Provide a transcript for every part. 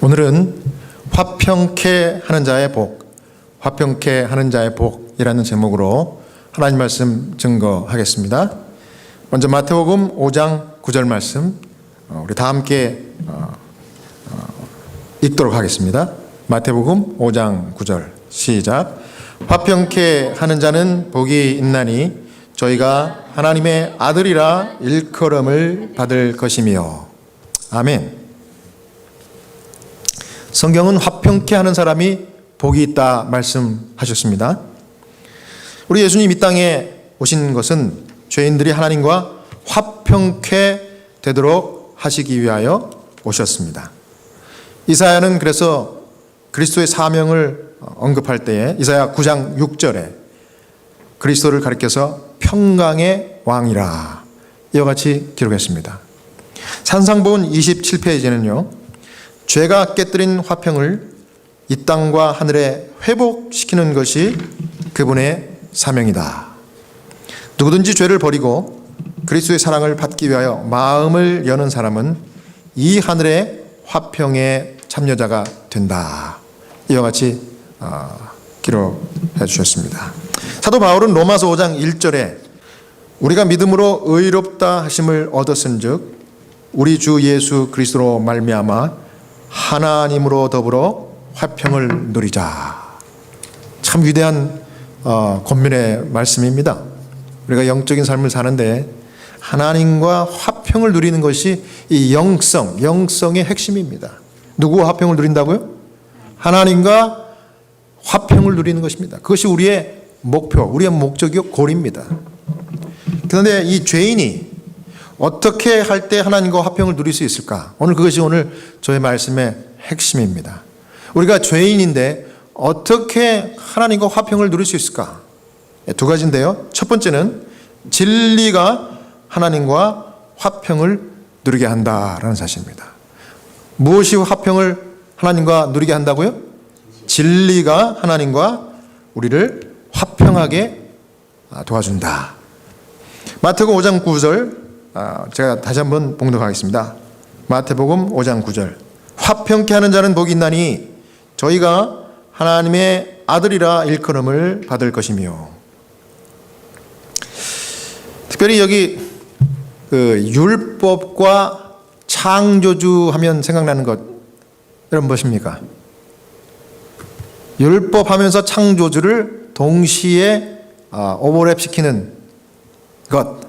오늘은 화평케 하는 자의 복, 화평케 하는 자의 복이라는 제목으로 하나님 말씀 증거하겠습니다. 먼저 마태복음 5장 9절 말씀 우리 다 함께 읽도록 하겠습니다. 마태복음 5장 9절 시작. 화평케 하는 자는 복이 있나니 저희가 하나님의 아들이라 일컬음을 받을 것이며. 아멘. 성경은 화평케 하는 사람이 복이 있다 말씀하셨습니다. 우리 예수님 이 땅에 오신 것은 죄인들이 하나님과 화평케 되도록 하시기 위하여 오셨습니다. 이사야는 그래서 그리스도의 사명을 언급할 때에 이사야 9장 6절에 그리스도를 가리켜서 평강의 왕이라 이와 같이 기록했습니다. 산상본 27페이지는요. 죄가 깨뜨린 화평을 이 땅과 하늘에 회복시키는 것이 그분의 사명이다. 누구든지 죄를 버리고 그리스도의 사랑을 받기 위하여 마음을 여는 사람은 이 하늘의 화평의 참여자가 된다. 이와 같이 기록해 주셨습니다. 사도 바울은 로마서 5장 1절에 우리가 믿음으로 의롭다 하심을 얻었은즉 우리 주 예수 그리스도로 말미암아 하나님으로 더불어 화평을 누리자. 참 위대한 권면의 말씀입니다. 우리가 영적인 삶을 사는데 하나님과 화평을 누리는 것이 이 영성의 핵심입니다. 누구와 화평을 누린다고요? 하나님과 화평을 누리는 것입니다. 그것이 우리의 목표, 우리의 목적이요 골입니다. 그런데 이 죄인이 어떻게 할 때 하나님과 화평을 누릴 수 있을까? 그것이 오늘 저의 말씀의 핵심입니다. 우리가 죄인인데 어떻게 하나님과 화평을 누릴 수 있을까? 두 가지인데요. 첫 번째는 진리가 하나님과 화평을 누리게 한다라는 사실입니다. 무엇이 화평을 하나님과 누리게 한다고요? 진리가 하나님과 우리를 화평하게 도와준다. 마태복음 5장 9절 제가 다시 한번 봉독하겠습니다. 마태복음 5장 9절. 화평케 하는 자는 복이 있나니 저희가 하나님의 아들이라 일컬음을 받을 것이며. 특별히 여기 율법과 창조주 하면 생각나는 것 여러분 무엇입니까? 율법 하면서 창조주를 동시에 오버랩시키는 것,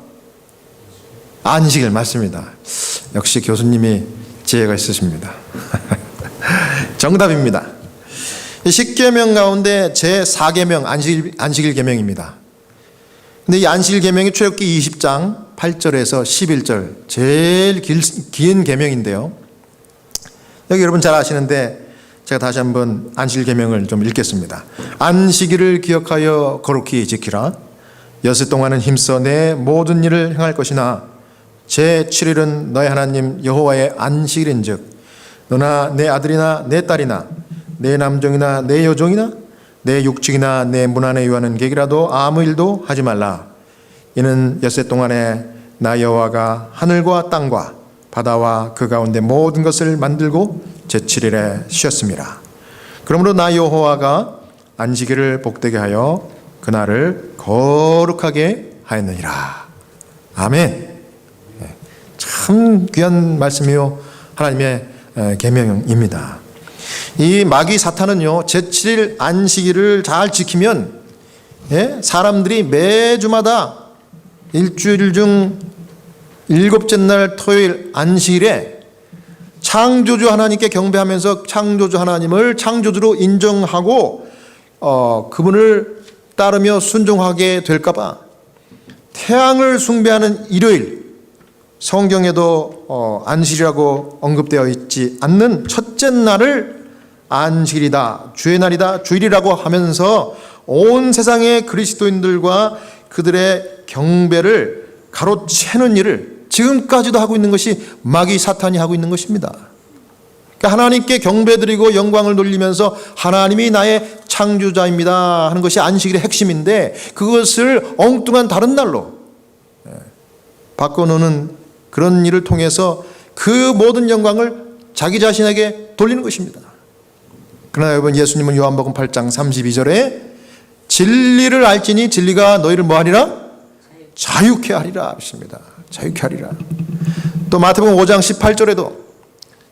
안식일 맞습니다. 역시 교수님이 지혜가 있으십니다. 정답입니다. 십계명 가운데 제4계명 안식일 계명입니다. 근데 이 안식일 계명이 출애굽기 20장 8절에서 11절 제일 긴 계명인데요. 여기 여러분 잘 아시는데 제가 다시 한번 안식일 계명을 좀 읽겠습니다. 안식일을 기억하여 거룩히 지키라. 여섯 동안은 힘써 내 모든 일을 행할 것이나 제7일은 너의 하나님 여호와의 안식일인즉 너나 내 아들이나 내 딸이나 내 남종이나 내 여종이나 내 육축이나 내 문 안에 유하는 객이라도 아무 일도 하지 말라. 이는 엿새 동안에 나 여호와가 하늘과 땅과 바다와 그 가운데 모든 것을 만들고 제7일에 쉬었습니다. 그러므로 나 여호와가 안식일을 복되게 하여 그날을 거룩하게 하였느니라. 아멘. 참 귀한 말씀이요 하나님의 계명입니다. 이 마귀 사탄은요 제7일 안식일을 잘 지키면 사람들이 매주마다 일주일 중 일곱째 날 토요일 안식일에 창조주 하나님께 경배하면서 창조주 하나님을 창조주로 인정하고 그분을 따르며 순종하게 될까봐 태양을 숭배하는 일요일 성경에도 안식이라고 언급되어 있지 않는 첫째 날을 안식일이다, 주의 날이다, 주일이라고 하면서 온 세상의 그리스도인들과 그들의 경배를 가로채는 일을 지금까지도 하고 있는 것이 마귀 사탄이 하고 있는 것입니다. 그러니까 하나님께 경배드리고 영광을 돌리면서 하나님이 나의 창조자입니다 하는 것이 안식일의 핵심인데 그것을 엉뚱한 다른 날로 바꿔놓는 그런 일을 통해서 그 모든 영광을 자기 자신에게 돌리는 것입니다. 그러나 여러분, 예수님은 요한복음 8장 32절에 진리를 알지니 진리가 너희를 뭐하리라? 자유케 하리라 하십니다. 자유케 하리라. 또 마태복음 5장 18절에도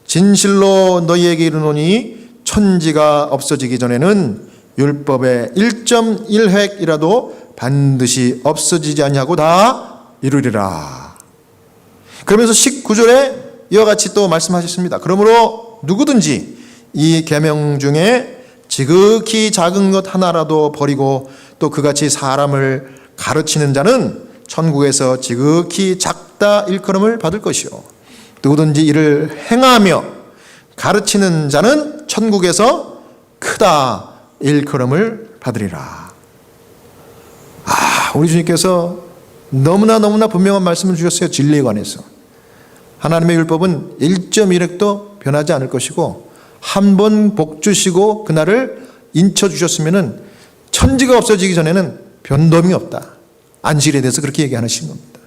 진실로 너희에게 이르노니 천지가 없어지기 전에는 율법의 1.1획이라도 반드시 없어지지 아니하고 다 이루리라. 그러면서 19절에 이와 같이 또 말씀하셨습니다. 그러므로 누구든지 이 계명 중에 지극히 작은 것 하나라도 버리고 또 그같이 사람을 가르치는 자는 천국에서 지극히 작다 일컬음을 받을 것이요 누구든지 이를 행하며 가르치는 자는 천국에서 크다 일컬음을 받으리라. 우리 주님께서 너무나 분명한 말씀을 주셨어요. 진리에 관해서. 하나님의 율법은 1.1획도 변하지 않을 것이고 한 번 복 주시고 그날을 인쳐 주셨으면은 천지가 없어지기 전에는 변동이 없다. 안식일에 대해서 그렇게 얘기하신 겁니다.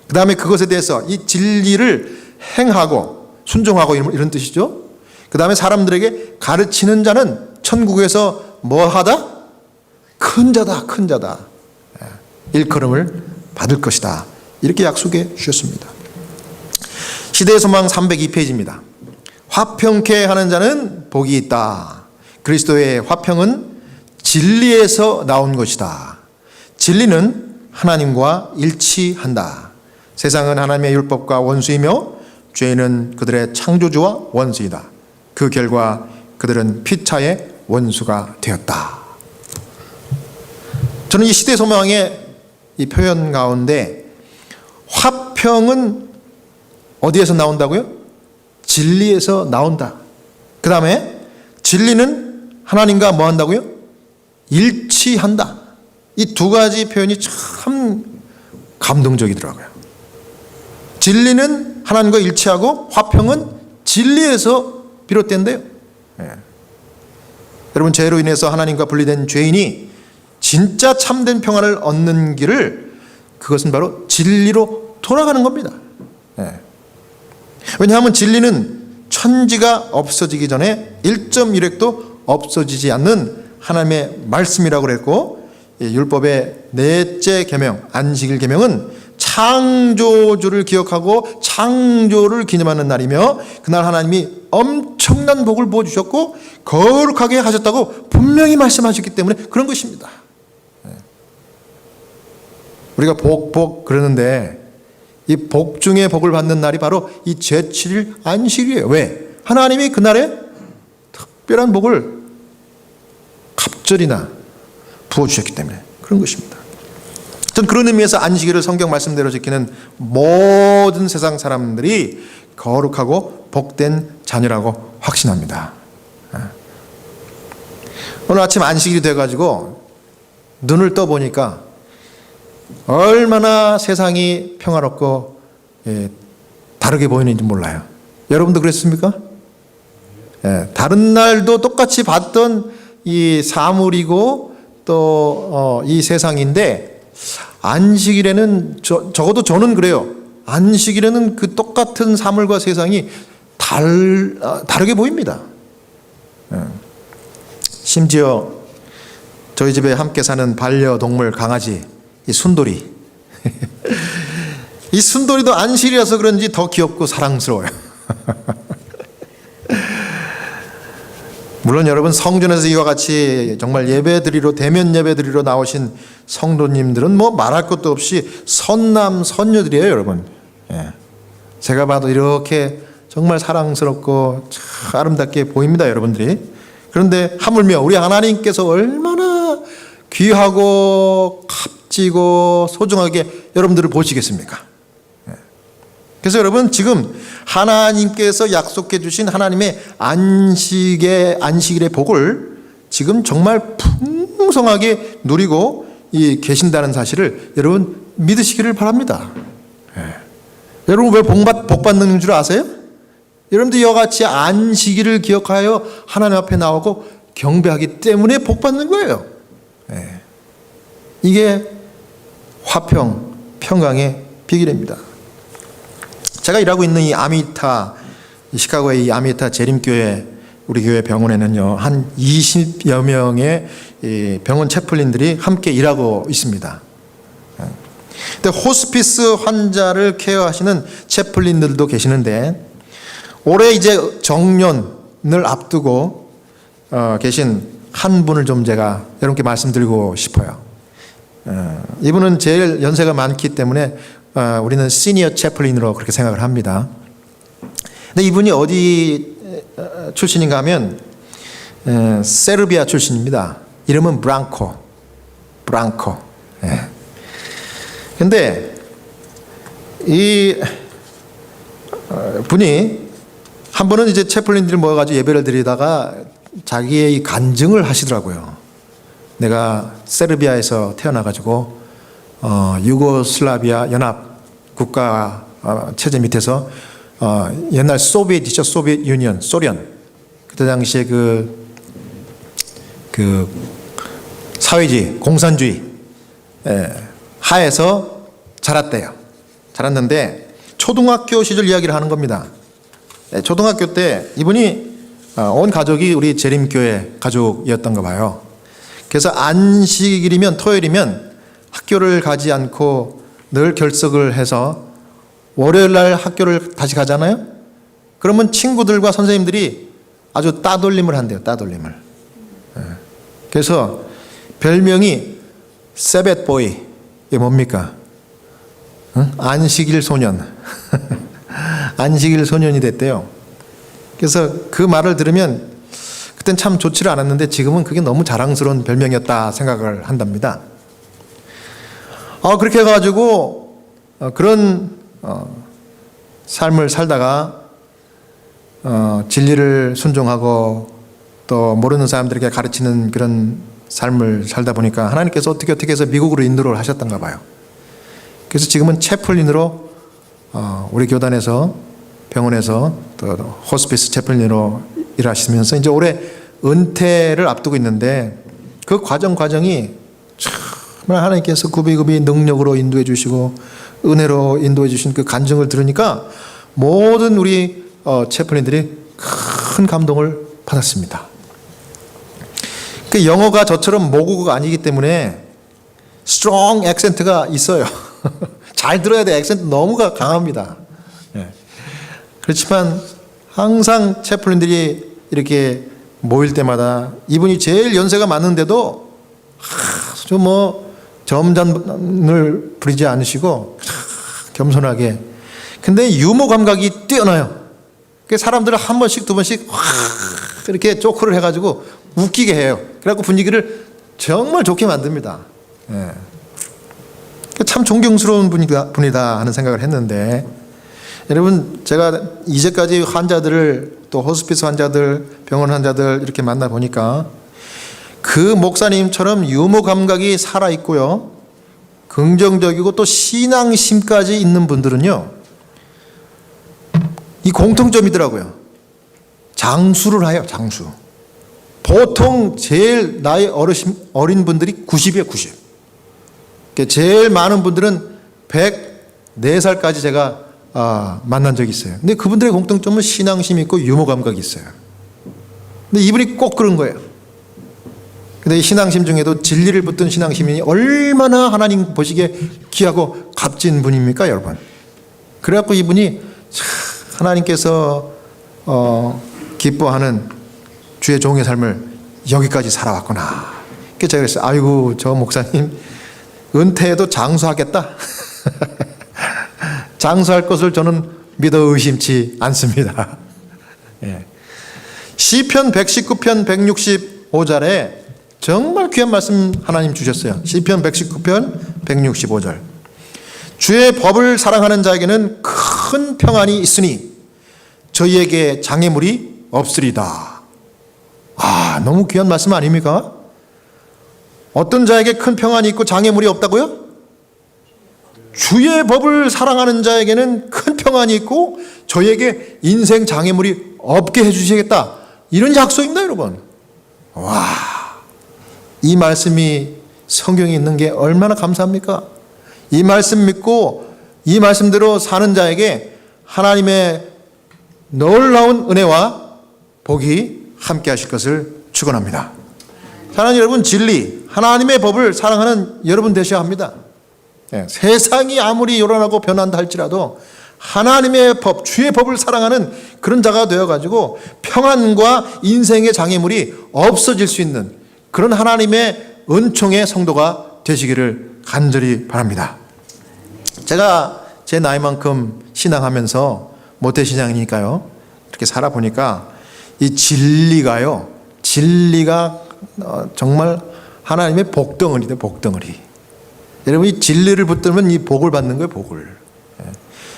그 다음에 그것에 대해서 이 진리를 행하고 순종하고 이런 뜻이죠. 그 다음에 사람들에게 가르치는 자는 천국에서 뭐하다? 큰 자다, 큰 자다. 일컬음을 받을 것이다. 이렇게 약속해 주셨습니다. 시대의 소망 302페이지입니다. 화평케 하는 자는 복이 있다. 그리스도의 화평은 진리에서 나온 것이다. 진리는 하나님과 일치한다. 세상은 하나님의 율법과 원수이며 죄인은 그들의 창조주와 원수이다. 그 결과 그들은 피차의 원수가 되었다. 저는 이 시대 소망의 이 표현 가운데 화평은 어디에서 나온다고요? 진리에서 나온다. 그 다음에 진리는 하나님과 뭐 한다고요? 일치한다. 이 두 가지 표현이 참 감동적이더라고요. 진리는 하나님과 일치하고 화평은 진리에서 비롯된대요. 여러분, 죄로 인해서 하나님과 분리된 죄인이 진짜 참된 평화를 얻는 길을, 그것은 바로 진리로 돌아가는 겁니다. 왜냐하면 진리는 천지가 없어지기 전에 1.1획도 없어지지 않는 하나님의 말씀이라고 그랬고, 율법의 넷째 계명, 안식일 계명은 창조주를 기억하고 창조를 기념하는 날이며, 그날 하나님이 엄청난 복을 부어주셨고 거룩하게 하셨다고 분명히 말씀하셨기 때문에 그런 것입니다. 우리가 복 그러는데 이 복 중에 복을 받는 날이 바로 이 제7일 안식일이에요. 왜? 하나님이 그날에 특별한 복을 갑절이나 부어주셨기 때문에 그런 것입니다. 전 그런 의미에서 안식일을 성경 말씀대로 지키는 모든 세상 사람들이 거룩하고 복된 자녀라고 확신합니다. 오늘 아침 안식일이 돼가지고 눈을 떠보니까 얼마나 세상이 평화롭고 다르게 보이는지 몰라요. 여러분도 그랬습니까? 다른 날도 똑같이 봤던 이 사물이고 또 이 세상인데 안식일에는 적어도 저는 그래요. 안식일에는 그 똑같은 사물과 세상이 다르게 보입니다. 심지어 저희 집에 함께 사는 반려동물 강아지 이 순돌이 이 순돌이도 안식일이라서 그런지 더 귀엽고 사랑스러워요. 물론 여러분, 성전에서 이와 같이 정말 예배드리러, 대면 예배드리러 나오신 성도님들은 뭐 말할 것도 없이 선남 선녀들이에요, 여러분. 제가 봐도 이렇게 정말 사랑스럽고 참 아름답게 보입니다, 여러분들이. 그런데 하물며 우리 하나님께서 얼마나 귀하고 값지고 소중하게 여러분들을 보시겠습니까? 그래서 여러분, 지금 하나님께서 약속해 주신 하나님의 안식일의 복을 지금 정말 풍성하게 누리고 계신다는 사실을 여러분 믿으시기를 바랍니다. 여러분, 왜 복 받는 줄 아세요? 여러분들 이와 같이 안식일을 기억하여 하나님 앞에 나오고 경배하기 때문에 복 받는 거예요. 이게 평강의 비결입니다. 제가 일하고 있는 이 아미타 시카고의 이 아미타 재림교회 우리 교회 병원에는요 한 20여 명의 이 병원 채플린들이 함께 일하고 있습니다. 근데 호스피스 환자를 케어하시는 채플린들도 계시는데 올해 이제 정년을 앞두고 계신 한 분을 좀 제가 여러분께 말씀드리고 싶어요. 이분은 제일 연세가 많기 때문에 우리는 시니어 채플린으로 그렇게 생각을 합니다. 근데 이분이 어디 출신인가 하면 세르비아 출신입니다. 이름은 브랑코. 근데 이 분이 한 번은 이제 채플린들이 모여가지고 예배를 드리다가 자기의 이 간증을 하시더라고요. 내가 세르비아에서 태어나가지고 유고슬라비아 연합 국가 체제 밑에서 옛날 소비에트죠. 소비에트 유니언, 소련. 그때 당시에 그 사회주의, 공산주의 하에서 자랐는데 초등학교 시절 이야기를 하는 겁니다. 초등학교 때 이분이 온 가족이 우리 재림교회 가족이었던가 봐요. 그래서 안식일이면 토요일이면 학교를 가지 않고 늘 결석을 해서 월요일 날 학교를 다시 가잖아요. 그러면 친구들과 선생님들이 아주 따돌림을 한대요. 따돌림을. 그래서 별명이 세벳보이. 이게 뭡니까? 안식일 소년. 안식일 소년이 됐대요. 그래서 그 말을 들으면 그땐 참 좋지를 않았는데 지금은 그게 너무 자랑스러운 별명이었다 생각을 한답니다. 그렇게 해가지고 그런 삶을 살다가 진리를 순종하고 또 모르는 사람들에게 가르치는 그런 삶을 살다 보니까 하나님께서 어떻게 해서 미국으로 인도를 하셨던가 봐요. 그래서 지금은 채플린으로 우리 교단에서 병원에서 또 호스피스 채플린으로 일하시면서 이제 올해 은퇴를 앞두고 있는데 그 과정이 정말 하나님께서 굽이굽이 능력으로 인도해 주시고 은혜로 인도해 주신 그 간증을 들으니까 모든 우리 채플린들이 큰 감동을 받았습니다. 그 영어가 저처럼 모국어가 아니기 때문에 strong 액센트가 있어요. 잘 들어야 돼. 액센트 너무 강합니다. 그렇지만 항상 채플린들이 이렇게 모일 때마다 이분이 제일 연세가 많은데도 좀 점잔을 부리지 않으시고 겸손하게. 근데 유머 감각이 뛰어나요. 사람들을 한 번씩 두 번씩 이렇게 조크를 해가지고 웃기게 해요. 그래갖고 분위기를 정말 좋게 만듭니다. 참 존경스러운 분이다 하는 생각을 했는데, 여러분 제가 이제까지 환자들을 또 호스피스 환자들, 병원 환자들 이렇게 만나 보니까 그 목사님처럼 유머 감각이 살아 있고요, 긍정적이고 또 신앙심까지 있는 분들은요, 이 공통점이더라고요. 장수를 해요. 장수. 보통 제일 나이 어린 분들이 90이에요. 90. 제일 많은 분들은 104살까지 제가 만난 적이 있어요. 근데 그분들의 공통점은 신앙심이 있고 유머 감각이 있어요. 근데 이분이 꼭 그런 거예요. 근데 이 신앙심 중에도 진리를 붙든 신앙심이 얼마나 하나님 보시기에 귀하고 값진 분입니까, 여러분? 그래갖고 이분이 하나님께서 기뻐하는 주의 종의 삶을 여기까지 살아왔구나. 그래서 제가 그랬어요. 아이고, 저 목사님 은퇴해도 장수하겠다. 장수할 것을 저는 믿어 의심치 않습니다. 시편 119편 165절에 정말 귀한 말씀 하나님 주셨어요. 시편 119편 165절. 주의 법을 사랑하는 자에게는 큰 평안이 있으니 저희에게 장애물이 없으리다. 너무 귀한 말씀 아닙니까? 어떤 자에게 큰 평안이 있고 장애물이 없다고요? 주의 법을 사랑하는 자에게는 큰 평안이 있고 저희에게 인생 장애물이 없게 해주시겠다. 이런 약속입니다, 여러분. 이 말씀이 성경에 있는 게 얼마나 감사합니까? 이 말씀 믿고 이 말씀대로 사는 자에게 하나님의 놀라운 은혜와 복이 함께 하실 것을 축원합니다. 사랑하는 여러분, 진리, 하나님의 법을 사랑하는 여러분 되셔야 합니다. 세상이 아무리 요란하고 변한다 할지라도 하나님의 법, 주의 법을 사랑하는 그런 자가 되어가지고 평안과 인생의 장애물이 없어질 수 있는 그런 하나님의 은총의 성도가 되시기를 간절히 바랍니다. 제가 제 나이만큼 신앙하면서 모태신앙이니까요, 이렇게 살아보니까 이 진리가 정말 하나님의 복덩어리다, 복덩어리. 여러분, 이 진리를 붙들면 이 복을 받는 거예요, 복을.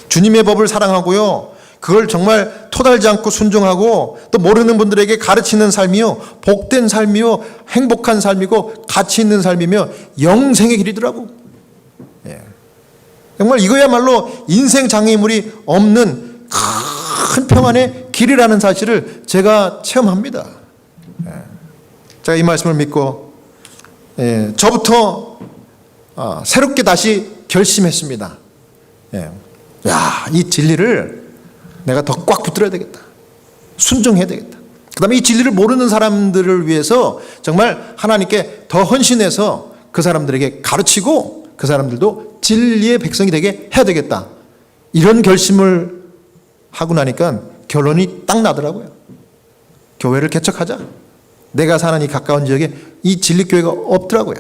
주님의 법을 사랑하고요, 그걸 정말 토달지 않고 순종하고 또 모르는 분들에게 가르치는 삶이요, 복된 삶이요, 행복한 삶이고 가치 있는 삶이며 영생의 길이더라고. 정말 이거야말로 인생 장애물이 없는 큰 평안의 길이라는 사실을 제가 체험합니다. 제가 이 말씀을 믿고 저부터 새롭게 다시 결심했습니다. 이 진리를 내가 더 꽉 붙들어야 되겠다. 순종해야 되겠다. 그 다음에 이 진리를 모르는 사람들을 위해서 정말 하나님께 더 헌신해서 그 사람들에게 가르치고 그 사람들도 진리의 백성이 되게 해야 되겠다. 이런 결심을 하고 나니까 결론이 딱 나더라고요. 교회를 개척하자. 내가 사는 이 가까운 지역에 이 진리교회가 없더라고요.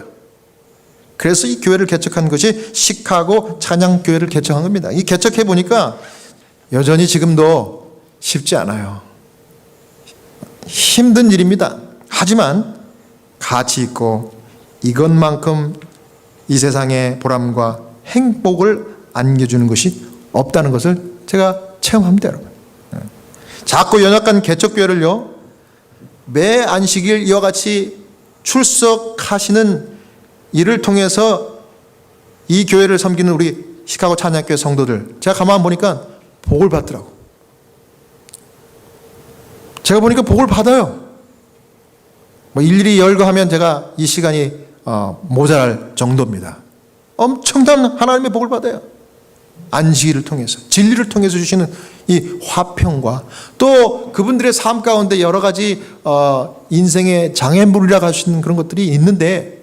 그래서 이 교회를 개척한 것이 시카고 찬양교회를 개척한 겁니다. 이 개척해 보니까 여전히 지금도 쉽지 않아요. 힘든 일입니다. 하지만 가치 있고 이것만큼 이 세상의 보람과 행복을 안겨주는 것이 없다는 것을 제가 체험합니다, 여러분. 작고 연약한 개척교회를요, 매 안식일 이와 같이 출석하시는 이를 통해서 이 교회를 섬기는 우리 시카고 찬양교회 성도들, 제가 가만 보니까 복을 받더라고. 제가 보니까 복을 받아요. 일일이 열거하면 제가 이 시간이 모자랄 정도입니다. 엄청난 하나님의 복을 받아요. 안식일을 통해서, 진리를 통해서 주시는 이 화평과 또 그분들의 삶 가운데 여러 가지 인생의 장애물이라고 할 수 있는 그런 것들이 있는데,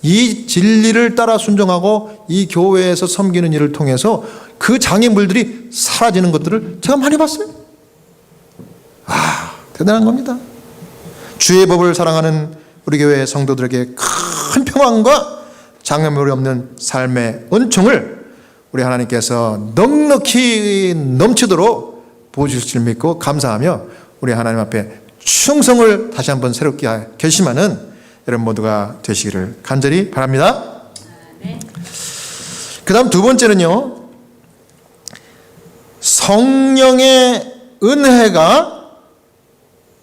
이 진리를 따라 순종하고 이 교회에서 섬기는 일을 통해서 그 장애물들이 사라지는 것들을 제가 많이 봤어요. 대단한 겁니다. 주의 법을 사랑하는 우리 교회 성도들에게 큰 평안과 장애물이 없는 삶의 은총을 우리 하나님께서 넉넉히 넘치도록 부어주실 줄 믿고 감사하며 우리 하나님 앞에 충성을 다시 한번 새롭게 결심하는 여러분 모두가 되시기를 간절히 바랍니다. 그 다음 두 번째는요, 성령의 은혜가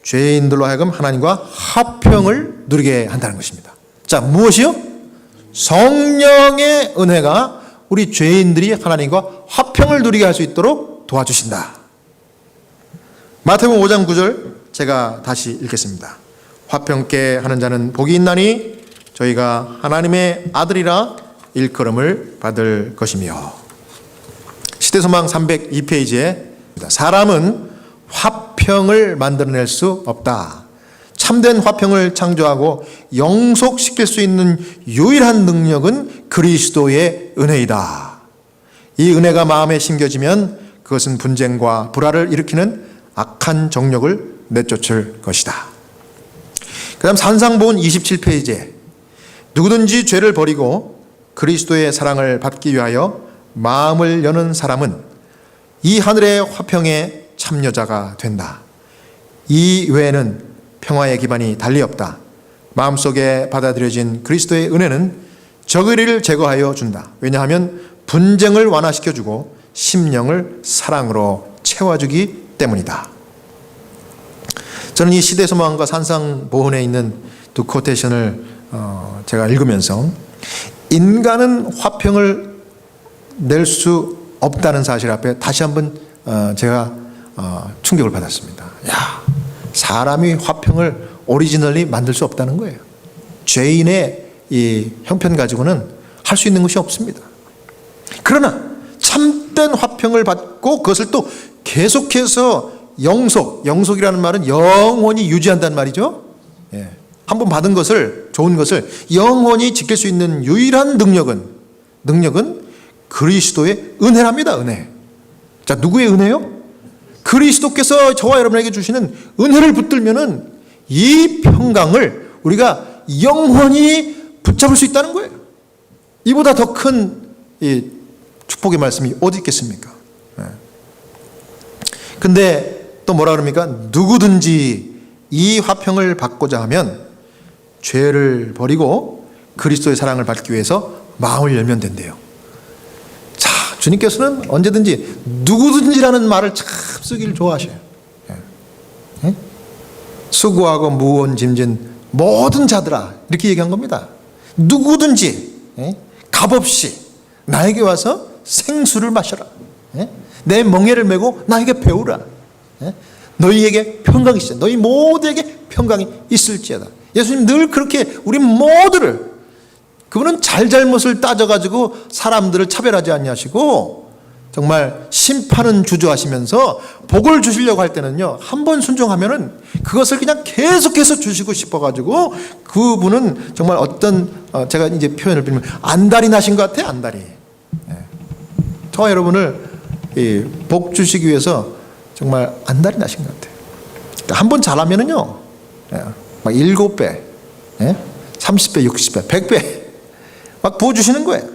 죄인들로 하여금 하나님과 화평을 누리게 한다는 것입니다. 자, 무엇이요? 성령의 은혜가 우리 죄인들이 하나님과 화평을 누리게 할 수 있도록 도와주신다. 마태복음 5장 9절 제가 다시 읽겠습니다. 화평케 하는 자는 복이 있나니 저희가 하나님의 아들이라 일컬음을 받을 것이며. 시대소망 302페이지에 사람은 화평을 만들어낼 수 없다. 참된 화평을 창조하고 영속시킬 수 있는 유일한 능력은 그리스도의 은혜이다. 이 은혜가 마음에 심겨지면 그것은 분쟁과 불화를 일으키는 악한 정욕을 내쫓을 것이다. 그 다음 산상보훈 27페이지에 누구든지 죄를 버리고 그리스도의 사랑을 받기 위하여 마음을 여는 사람은 이 하늘의 화평의 참여자가 된다. 이 외에는 평화의 기반이 달리 없다. 마음속에 받아들여진 그리스도의 은혜는 적의리를 제거하여 준다. 왜냐하면 분쟁을 완화시켜주고 심령을 사랑으로 채워주기 때문이다. 저는 이 시대소망과 산상보훈에 있는 두 코테이션을 제가 읽으면서 인간은 화평을 낼 수 없다는 사실 앞에 다시 한번 제가 충격을 받았습니다. 사람이 화평을 오리지널리 만들 수 없다는 거예요. 죄인의 이 형편 가지고는 할 수 있는 것이 없습니다. 그러나 참된 화평을 받고 그것을 또 계속해서 영속이라는 말은 영원히 유지한다는 말이죠. 예. 한번 받은 것을, 좋은 것을 영원히 지킬 수 있는 유일한 능력은 그리스도의 은혜랍니다. 은혜. 자, 누구의 은혜요? 그리스도께서 저와 여러분에게 주시는 은혜를 붙들면은 이 평강을 우리가 영원히 붙잡을 수 있다는 거예요. 이보다 더 큰 축복의 말씀이 어디 있겠습니까? 근데 또 뭐라 그럽니까? 누구든지 이 화평을 받고자 하면 죄를 버리고 그리스도의 사랑을 받기 위해서 마음을 열면 된대요. 자, 주님께서는 언제든지 누구든지라는 말을 참 쓰기를 좋아하셔요. 수고하고 무거운 짐진 모든 자들아, 이렇게 얘기한 겁니다. 누구든지 값없이 나에게 와서 생수를 마셔라. 내 멍에를 메고 나에게 배우라. 너희에게 평강이 있어. 너희 모두에게 평강이 있을지어다. 예수님 늘 그렇게 우리 모두를, 그분은 잘잘못을 따져가지고 사람들을 차별하지 않냐시고 정말 심판은 주저하시면서 복을 주시려고 할 때는요, 한 번 순종하면은 그것을 그냥 계속해서 주시고 싶어가지고 그분은 정말 어떤 제가 이제 표현을 빌면 안달이 나신 것 같아요. 안달이. 저와 여러분을 복 주시기 위해서 정말 안달이 나신 것 같아요. 그러니까 한 번 잘하면은요, 막 7배, 30배, 60배, 100배 막 부어주시는 거예요.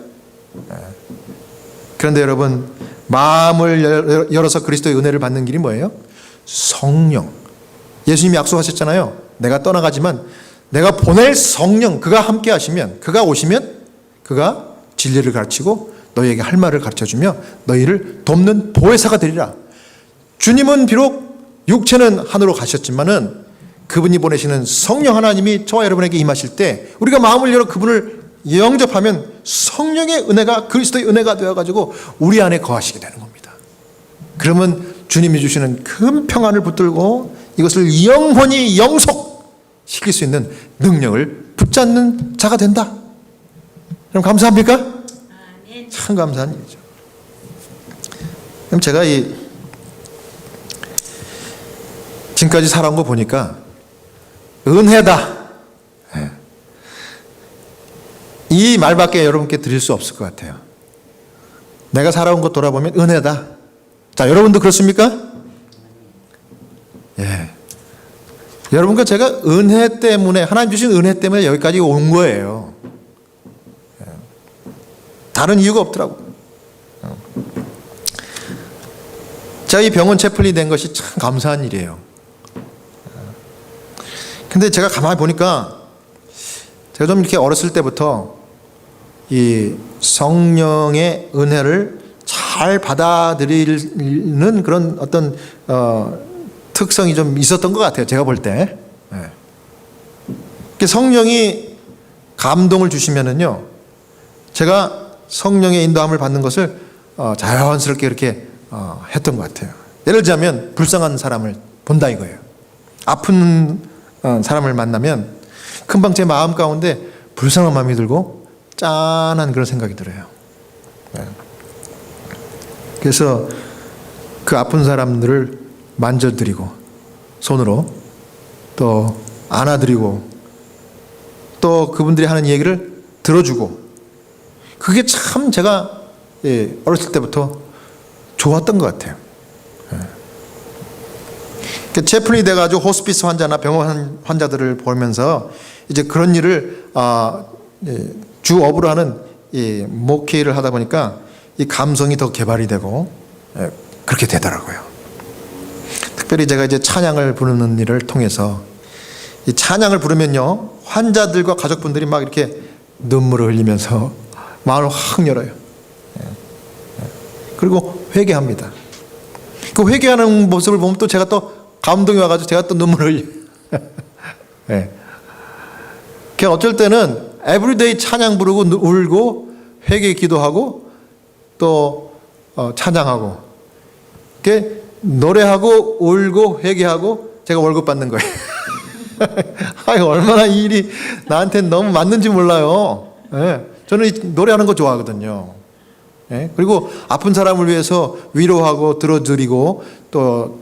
그런데 여러분, 마음을 열어서 그리스도의 은혜를 받는 길이 뭐예요? 성령. 예수님이 약속하셨잖아요. 내가 떠나가지만 내가 보낼 성령, 그가 함께 하시면, 그가 오시면 그가 진리를 가르치고 너희에게 할 말을 가르쳐주며 너희를 돕는 보혜사가 되리라. 주님은 비록 육체는 하늘로 가셨지만은 그분이 보내시는 성령 하나님이 저와 여러분에게 임하실 때 우리가 마음을 열어 그분을 영접하면 성령의 은혜가, 그리스도의 은혜가 되어가지고 우리 안에 거하시게 되는 겁니다. 그러면 주님이 주시는 큰 평안을 붙들고 이것을 영원히 영속시킬 수 있는 능력을 붙잡는 자가 된다. 그럼 감사합니까? 참 감사한 일이죠. 그럼 제가 지금까지 살아온 거 보니까 은혜다, 이 말밖에 여러분께 드릴 수 없을 것 같아요. 내가 살아온 것 돌아보면 은혜다. 자, 여러분도 그렇습니까? 예. 여러분과 제가 은혜 때문에, 하나님 주신 은혜 때문에 여기까지 온 거예요. 다른 이유가 없더라고. 제가 이 병원 채플이 된 것이 참 감사한 일이에요. 근데 제가 가만히 보니까 제가 좀 이렇게 어렸을 때부터 이 성령의 은혜를 잘 받아들이는 그런 어떤 특성이 좀 있었던 것 같아요. 제가 볼 때. 성령이 감동을 주시면은요, 제가 성령의 인도함을 받는 것을 자연스럽게 이렇게 했던 것 같아요. 예를 들자면 불쌍한 사람을 본다 이거예요. 아픈 사람을 만나면 금방 제 마음 가운데 불쌍한 마음이 들고 짠한 그런 생각이 들어요. 그래서 그 아픈 사람들을 만져드리고 손으로 또 안아드리고 또 그분들이 하는 얘기를 들어주고, 그게 참 제가 어렸을 때부터 좋았던 것 같아요. 채플이 돼가지고 호스피스 환자나 병원 환자들을 보면서 이제 그런 일을 주업으로 하는 목회를 하다 보니까 이 감성이 더 개발이 되고 그렇게 되더라고요. 특별히 제가 이제 찬양을 부르는 일을 통해서 이 찬양을 부르면요, 환자들과 가족분들이 막 이렇게 눈물을 흘리면서 마음을 확 열어요. 그리고 회개합니다. 그 회개하는 모습을 보면 또 제가 또 감동이 와가지고 제가 또 눈물을 흘려요. 어쩔 때는 에브리데이 찬양 부르고 울고 회개 기도하고 또 찬양하고 이렇게 노래하고 울고 회개하고 제가 월급 받는 거예요. 얼마나 이 일이 나한테 너무 맞는지 몰라요. 저는 노래하는 거 좋아하거든요. 그리고 아픈 사람을 위해서 위로하고 들어드리고 또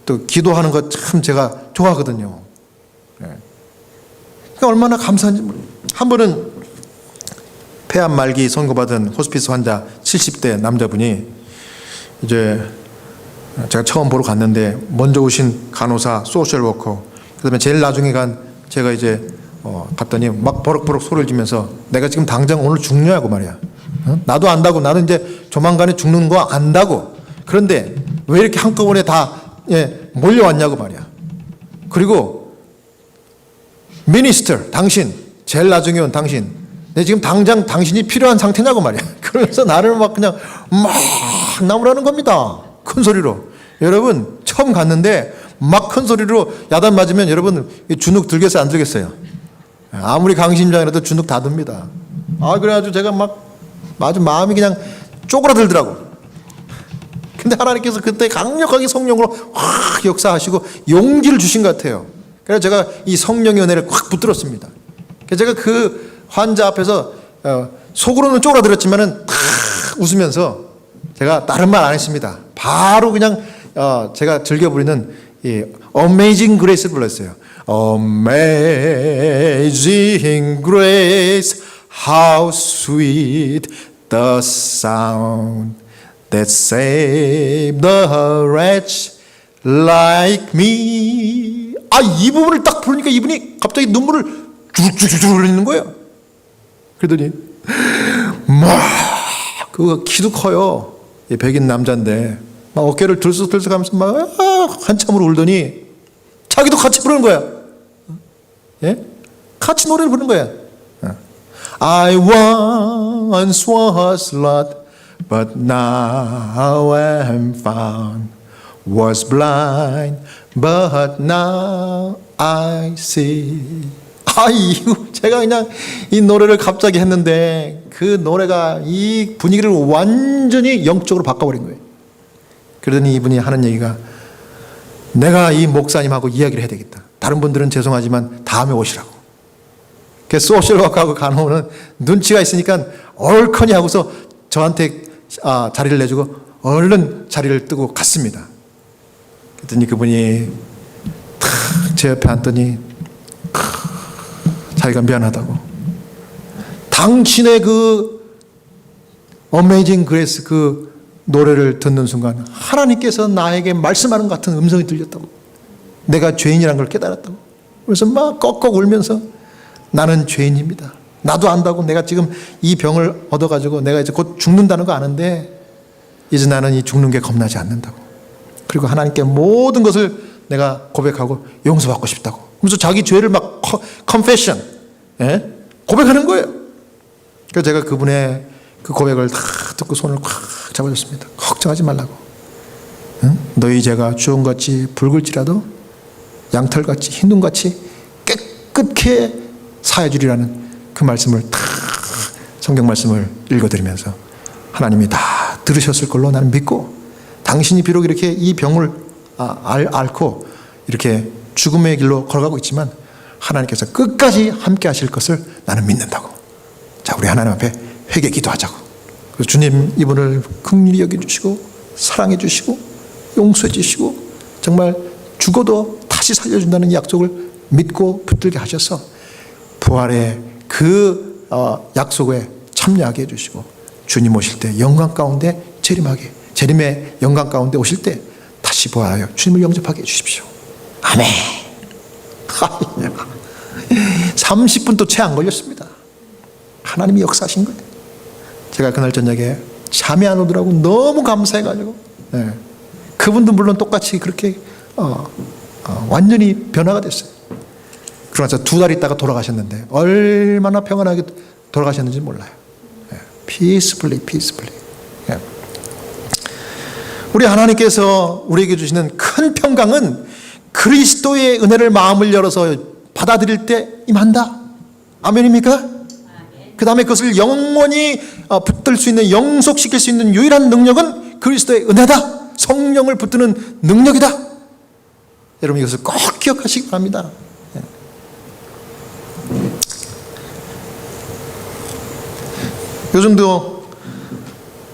또 기도하는 것 참 제가 좋아하거든요. 그러니까 얼마나 감사한지 모르겠어요. 한 번은 폐암 말기 선고받은 호스피스 환자 70대 남자분이 이제 제가 처음 보러 갔는데 먼저 오신 간호사, 소셜워커, 그다음에 제일 나중에 간 제가 이제 갔더니 막 버럭버럭 소리를 지면서 내가 지금 당장 오늘 죽냐고 말이야. 나도 안다고, 나는 이제 조만간에 죽는 거 안다고. 그런데 왜 이렇게 한꺼번에 다 몰려왔냐고 말이야. 그리고 미니스터, 당신, 제일 나중에 온 당신, 내 지금 당장 당신이 필요한 상태냐고 말이야. 그러면서 나를 막 그냥 막 나무라는 겁니다. 큰 소리로. 여러분 처음 갔는데 막 큰 소리로 야단 맞으면 여러분 주눅 들겠어요, 안 들겠어요? 아무리 강심장이라도 주눅 다 듭니다. 그래가지고 제가 막 아주 마음이 그냥 쪼그라들더라고. 근데 하나님께서 그때 강력하게 성령으로 확 역사하시고 용기를 주신 것 같아요. 그래서 제가 이 성령의 은혜를 확 붙들었습니다. 그래서 제가 그 환자 앞에서 속으로는 쪼그라들었지만은 탁 웃으면서 제가 다른 말 안 했습니다. 바로 그냥 제가 즐겨 부리는 이 Amazing Grace를 불렀어요. Amazing Grace, how sweet the sound that saved the wretch like me. 이 부분을 딱 부르니까 이분이 갑자기 눈물을 주룩주룩 흘리는 거예요. 그러더니 막 그 키도 커요. 백인 남자인데 막 어깨를 들썩들썩하면서 막 한참으로 울더니 자기도 같이 부르는 거야. 같이 노래를 부르는 거야. I once was lost, but now am found. Was blind, but now I see. 제가 그냥 이 노래를 갑자기 했는데 그 노래가 이 분위기를 완전히 영적으로 바꿔버린 거예요. 그러더니 이분이 하는 얘기가, 내가 이 목사님하고 이야기를 해야 되겠다. 다른 분들은 죄송하지만 다음에 오시라고. 그 소셜워크하고 간호는 눈치가 있으니까 얼커니 하고서 저한테 자리를 내주고 얼른 자리를 뜨고 갔습니다. 그랬더니 그분이 탁 제 옆에 앉더니 자기가 미안하다고, 당신의 그 어메이징 그레이스 그 노래를 듣는 순간 하나님께서 나에게 말씀하는 것 같은 음성이 들렸다고, 내가 죄인이라는 걸 깨달았다고. 그래서 막 꺽꺽 울면서 나는 죄인입니다, 나도 안다고, 내가 지금 이 병을 얻어가지고 내가 이제 곧 죽는다는 거 아는데 이제 나는 이 죽는 게 겁나지 않는다고, 그리고 하나님께 모든 것을 내가 고백하고 용서받고 싶다고. 그래서 자기 죄를 막 confession, 고백하는 거예요. 그래서 제가 그분의 그 고백을 다 듣고 손을 꽉 잡아줬습니다. 걱정하지 말라고. 너희 죄가 주홍같이 붉을지라도 양털같이 흰 눈같이 깨끗게 사해주리라는 그 말씀을 다 성경 말씀을 읽어드리면서 하나님이 다 들으셨을 걸로 나는 믿고, 당신이 비록 이렇게 이 병을 앓고 이렇게 죽음의 길로 걸어가고 있지만 하나님께서 끝까지 함께 하실 것을 나는 믿는다고. 자, 우리 하나님 앞에 회개 기도하자고. 주님 이분을 긍휼히 여겨주시고 사랑해 주시고 용서해 주시고 정말 죽어도 다시 살려준다는 약속을 믿고 붙들게 하셔서 부활의 그 약속에 참여하게 해주시고 주님 오실 때 영광 가운데 재림의 영광 가운데 오실 때 다시 부활하여 주님을 영접하게 해주십시오. 아멘. 30분도 채 안 걸렸습니다. 하나님이 역사하신 거예요. 제가 그날 저녁에 잠이 안 오더라고. 너무 감사해가지고. 그분도 물론 똑같이 그렇게 완전히 변화가 됐어요. 그러면서 2달 있다가 돌아가셨는데 얼마나 평안하게 돌아가셨는지 몰라요. Peacefully. 우리 하나님께서 우리에게 주시는 큰 평강은 그리스도의 은혜를 마음을 열어서 받아들일 때 임한다. 아멘입니까? 그 다음에 그것을 영원히 붙들 수 있는, 영속시킬 수 있는 유일한 능력은 그리스도의 은혜다. 성령을 붙드는 능력이다. 여러분 이것을 꼭 기억하시기 바랍니다. 요즘도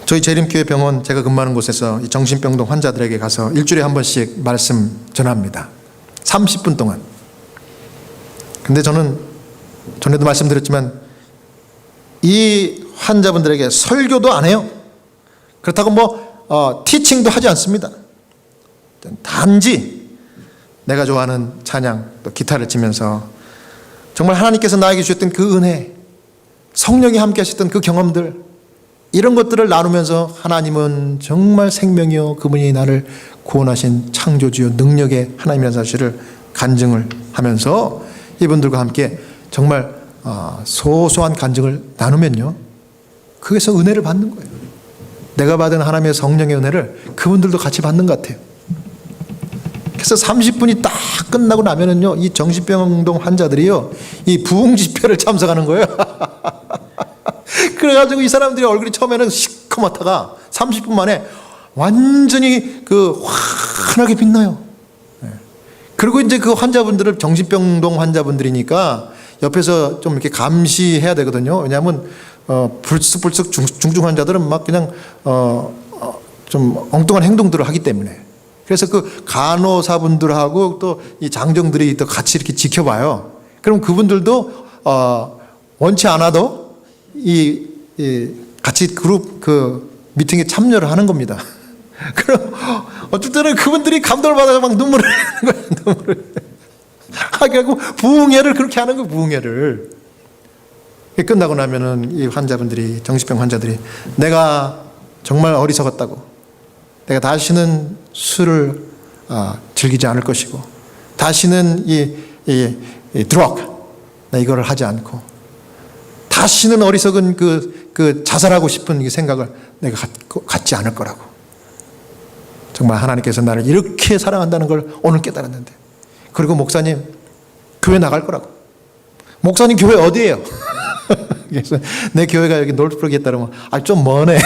저희 재림교회 병원 제가 근무하는 곳에서 이 정신병동 환자들에게 가서 일주일에 한 번씩 말씀 전합니다. 30분 동안. 근데 저는 전에도 말씀드렸지만 이 환자분들에게 설교도 안 해요. 그렇다고 티칭도 하지 않습니다. 단지 내가 좋아하는 찬양, 또 기타를 치면서 정말 하나님께서 나에게 주셨던 그 은혜, 성령이 함께 하셨던 그 경험들, 이런 것들을 나누면서 하나님은 정말 생명이요 그분이 나를 구원하신 창조주요 능력의 하나님이라는 사실을 간증을 하면서 이분들과 함께 정말 소소한 간증을 나누면요, 거기서 은혜를 받는 거예요. 내가 받은 하나님의 성령의 은혜를 그분들도 같이 받는 것 같아요. 그래서 30분이 딱 끝나고 나면은요, 이 정신병동 환자들이요, 이 부흥 집회를 참석하는 거예요. 그래가지고 이 사람들이 얼굴이 처음에는 시커멓다가 30분 만에 완전히 환하게 빛나요. 그리고 이제 그 환자분들을 정신병동 환자분들이니까 옆에서 좀 이렇게 감시해야 되거든요. 왜냐하면 불쑥불쑥 중증 환자들은 막 그냥 좀 엉뚱한 행동들을 하기 때문에. 그래서 그 간호사분들하고 또 이 장정들이 또 같이 이렇게 지켜봐요. 그럼 그분들도 원치 않아도 이 같이 그룹 미팅에 참여를 하는 겁니다. 그럼 어쩔 때는 그분들이 감동을 받아서 막 눈물을 흘리는 거예요. 눈물을. 결국 부흥회를 그렇게 하는 거예요. 부흥회를. 끝나고 나면은 이 환자분들이, 정신병 환자들이, 내가 정말 어리석었다고, 내가 다시는 술을 즐기지 않을 것이고, 다시는 이 드러그, 나 이거를 하지 않고, 다시는 어리석은 그 자살하고 싶은 이 생각을 내가 갖지 않을 거라고. 정말 하나님께서 나를 이렇게 사랑한다는 걸 오늘 깨달았는데. 그리고 목사님, 교회 나갈 거라고. 목사님 교회 어디예요? 그래서 내 교회가 여기 놀프로에 따르면 좀 머네.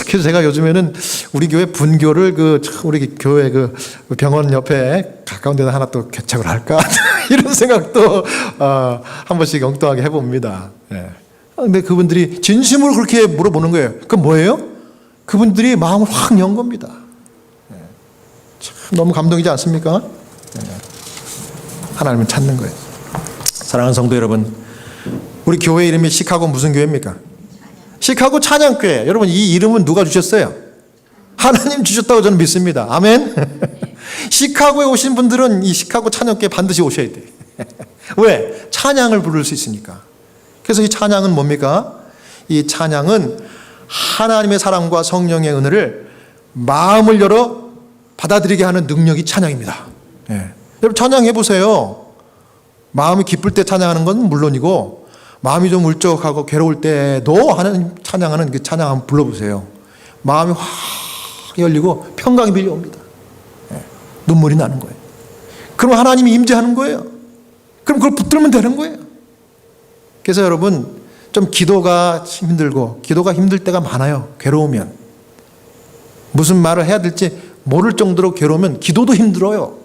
그래서 제가 요즘에는 우리 교회 분교를 우리 교회 병원 옆에 가까운 데다 하나 또 개척을 할까? 이런 생각도 한 번씩 엉뚱하게 해봅니다. 근데 그분들이 진심으로 그렇게 물어보는 거예요. 그건 뭐예요? 그분들이 마음을 확 연 겁니다. 참 너무 감동이지 않습니까? 하나님을 찾는 거예요. 사랑하는 성도 여러분, 우리 교회 이름이 시카고 무슨 교회입니까? 시카고 찬양교회. 여러분, 이 이름은 누가 주셨어요? 하나님 주셨다고 저는 믿습니다. 아멘. 시카고에 오신 분들은 이 시카고 찬양교회 반드시 오셔야 돼. 왜? 찬양을 부를 수 있으니까. 그래서 이 찬양은 뭡니까? 이 찬양은 하나님의 사랑과 성령의 은혜를 마음을 열어 받아들이게 하는 능력이 찬양입니다. 여러분, 찬양해 보세요. 마음이 기쁠 때 찬양하는 건 물론이고, 마음이 좀 울적하고 괴로울 때도 하나님 찬양하는 그 찬양 한번 불러보세요. 마음이 확 열리고 평강이 밀려옵니다. 눈물이 나는 거예요. 그럼 하나님이 임재하는 거예요. 그럼 그걸 붙들면 되는 거예요. 그래서 여러분, 좀 기도가 힘들고, 기도가 힘들 때가 많아요. 괴로우면. 무슨 말을 해야 될지 모를 정도로 괴로우면 기도도 힘들어요.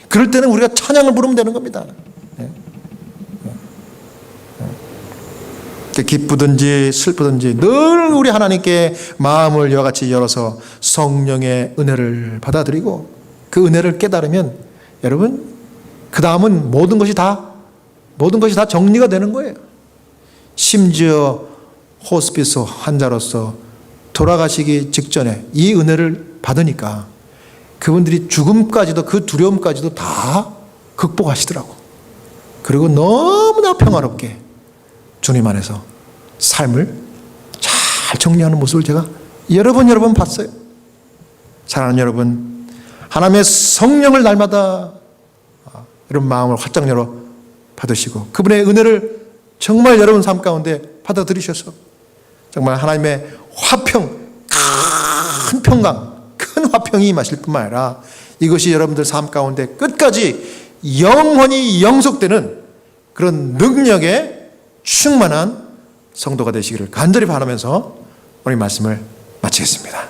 그럴 때는 우리가 찬양을 부르면 되는 겁니다. 기쁘든지 슬프든지 늘 우리 하나님께 마음을 이와 같이 열어서 성령의 은혜를 받아들이고 그 은혜를 깨달으면 여러분, 그 다음은 모든 것이 다 정리가 되는 거예요. 심지어 호스피스 환자로서 돌아가시기 직전에 이 은혜를 받으니까 그분들이 죽음까지도, 그 두려움까지도 다 극복하시더라고. 그리고 너무나 평화롭게 주님 안에서 삶을 잘 정리하는 모습을 제가 여러 번 봤어요. 사랑하는 여러분, 하나님의 성령을 날마다 이런 마음을 활짝 열어 받으시고 그분의 은혜를 정말 여러분 삶 가운데 받아들이셔서 정말 하나님의 화평, 큰 평강, 큰 화평이 임하실 뿐만 아니라 이것이 여러분들 삶 가운데 끝까지 영원히 영속되는 그런 능력에 충만한 성도가 되시기를 간절히 바라면서 오늘 말씀을 마치겠습니다.